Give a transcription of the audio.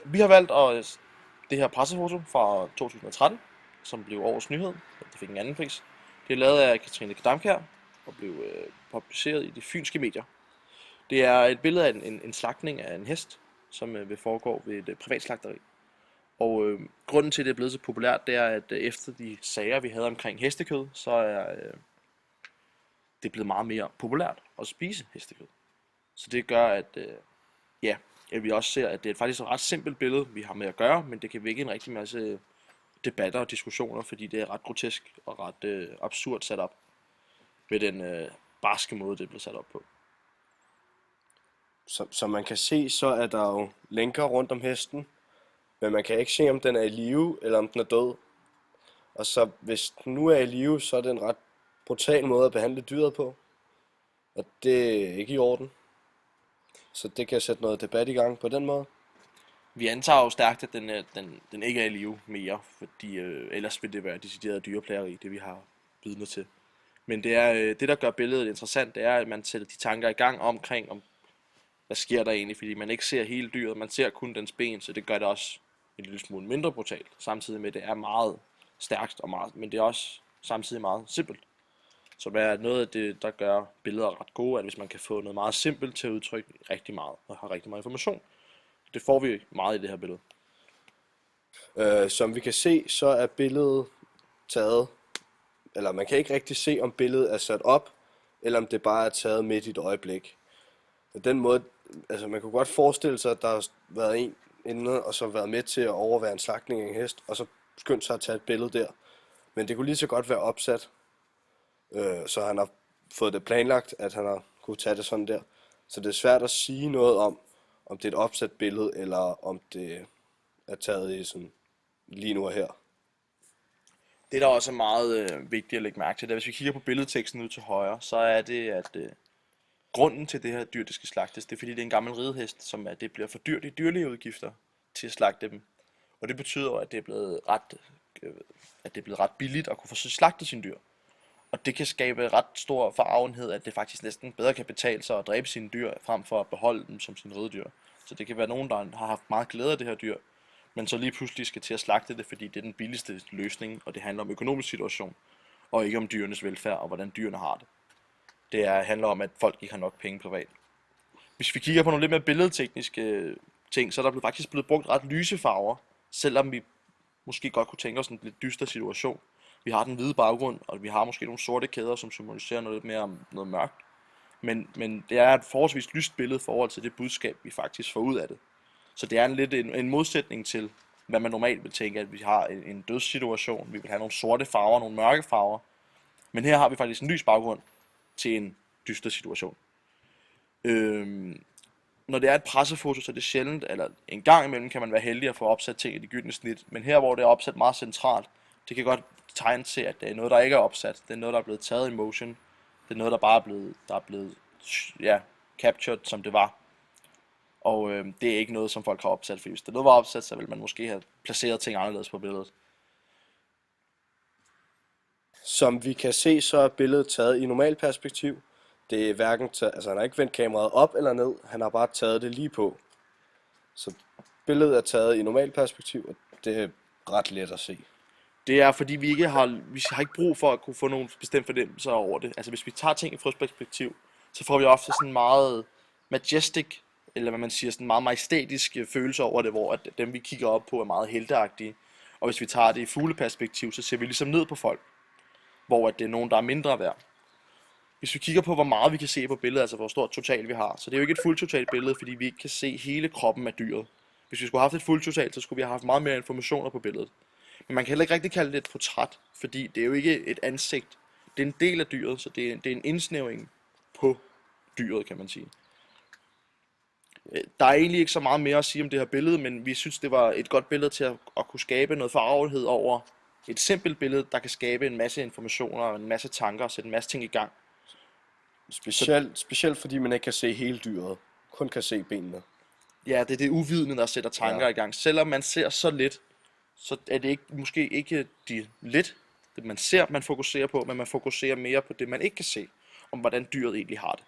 Vi har valgt det her pressefoto fra 2013, som blev årets nyhed. Det fik en anden pris. Det er lavet af Katrine Damkjær og blev publiceret i de fynske medier. Det er et billede af en slagtning af en hest, som vil foregå ved et privat slagteri. Og grunden til, at det er blevet så populært, det er, at efter de sager, vi havde omkring hestekød, så er det blevet meget mere populært at spise hestekød. Så det gør, at vi også ser, at det er faktisk et ret simpelt billede, vi har med at gøre, men det kan vække en rigtig masse debatter og diskussioner, fordi det er ret grotesk og ret absurd sat op med den barske måde, det er blevet sat op på. Som man kan se, så er der jo lænker rundt om hesten, men man kan ikke se, om den er i live, eller om den er død. Og så hvis den nu er i live, så er det en ret brutal måde at behandle dyret på. Og det er ikke i orden. Så det kan sætte noget debat i gang på den måde. Vi antager jo stærkt, at den ikke er i live mere, fordi ellers vil det være decideret dyreplageri, det vi har vidner til. Men det er det, der gør billedet interessant, det er, at man sætter de tanker i gang omkring, hvad sker der egentlig, fordi man ikke ser hele dyret, man ser kun dens ben, så det gør det også en lille smule mindre brutalt, samtidig med, at det er meget stærkt, men det er også samtidig meget simpelt. Så hvad er noget af det, der gør billeder ret gode, at hvis man kan få noget meget simpelt til at udtrykke rigtig meget, og har rigtig meget information. Det får vi meget i det her billede. Som vi kan se, så er billedet taget, eller man kan ikke rigtig se, om billedet er sat op, eller om det bare er taget midt i et øjeblik. På den måde, altså man kunne godt forestille sig, at der har været en inde, og så været med til at overvære en slagtning af en hest, og så skyndt sig at tage et billede der. Men det kunne lige så godt være opsat, så han har fået det planlagt, at han har kunne tage det sådan der. Så det er svært at sige noget om det er et opsat billede, eller om det er taget i sådan lige nu og her. Det, der også er meget vigtigt at lægge mærke til, det er, hvis vi kigger på billedteksten ud til højre, så er det, at grunden til det her dyr, det skal slagtes, det er fordi, det er en gammel ridehest, som det bliver for dyrt i dyrlige udgifter til at slagte dem. Og det betyder, at det er blevet ret billigt at kunne få slagtet sine dyr. Og det kan skabe ret stor forarvenhed, at det faktisk næsten bedre kan betale sig at dræbe sine dyr, frem for at beholde dem som sine ridedyr. Så det kan være nogen, der har haft meget glæde af det her dyr, men så lige pludselig skal til at slagte det, fordi det er den billigste løsning, og det handler om økonomisk situation, og ikke om dyrenes velfærd og hvordan dyrene har det. Handler om, at folk ikke har nok penge privat. Hvis vi kigger på nogle lidt mere billedtekniske ting, så er der faktisk blevet brugt ret lyse farver, selvom vi måske godt kunne tænke os en lidt dyster situation. Vi har den hvide baggrund, og vi har måske nogle sorte kæder, som symboliserer noget lidt mere om noget mørkt. Men det er et forholdsvis lyst billede i forhold til det budskab, vi faktisk får ud af det. Så det er en modsætning til, hvad man normalt vil tænke, at vi har en dødssituation. Vi vil have nogle sorte farver, nogle mørke farver. Men her har vi faktisk en lys baggrund til en dyster situation. Når det er et pressefoto, så er det sjældent, eller en gang imellem kan man være heldig at få opsat ting i det gyldne snit. Men her, hvor det er opsat meget centralt, det kan godt tegne til, at det er noget, der ikke er opsat. Det er noget, der er blevet taget i motion. Det er noget, der bare er blevet captured, som det var. Og det er ikke noget, som folk har opsat, for hvis det noget var opsat, så ville man måske have placeret ting anderledes på billedet. Som vi kan se, så er billedet taget i normalt perspektiv. Det er hverken altså han har ikke vendt kameraet op eller ned, han har bare taget det lige på. Så billedet er taget i normalt perspektiv, og det er ret let at se. Det er fordi vi har ikke brug for at kunne få nogle bestemte fornemmelser over det. Altså hvis vi tager ting i første perspektiv, så får vi ofte sådan meget majestic, eller hvad man siger, sådan meget majestætisk følelse over det, hvor at dem vi kigger op på er meget helteagtige. Og hvis vi tager det i fugleperspektiv, så ser vi ligesom ned på folk, hvor at det er nogen, der er mindre værd. Hvis vi kigger på, hvor meget vi kan se på billedet, altså hvor stort total vi har, så det er jo ikke et fuldtotalt billede, fordi vi ikke kan se hele kroppen af dyret. Hvis vi skulle have haft et fuldtotalt, så skulle vi have haft meget mere informationer på billedet. Men man kan heller ikke rigtig kalde det et portræt, fordi det er jo ikke et ansigt. Det er en del af dyret, så det er en indsnævring på dyret, kan man sige. Der er egentlig ikke så meget mere at sige om det her billede, men vi synes, det var et godt billede til at kunne skabe noget forarvelighed over et simpelt billede, der kan skabe en masse informationer og en masse tanker og sætte en masse ting i gang. Specielt fordi man ikke kan se hele dyret, kun kan se benene. Ja, det er det uvidende, der sætter tanker i gang. Selvom man ser så lidt, så er det måske ikke det man ser, man fokuserer på, men man fokuserer mere på det, man ikke kan se, om hvordan dyret egentlig har det.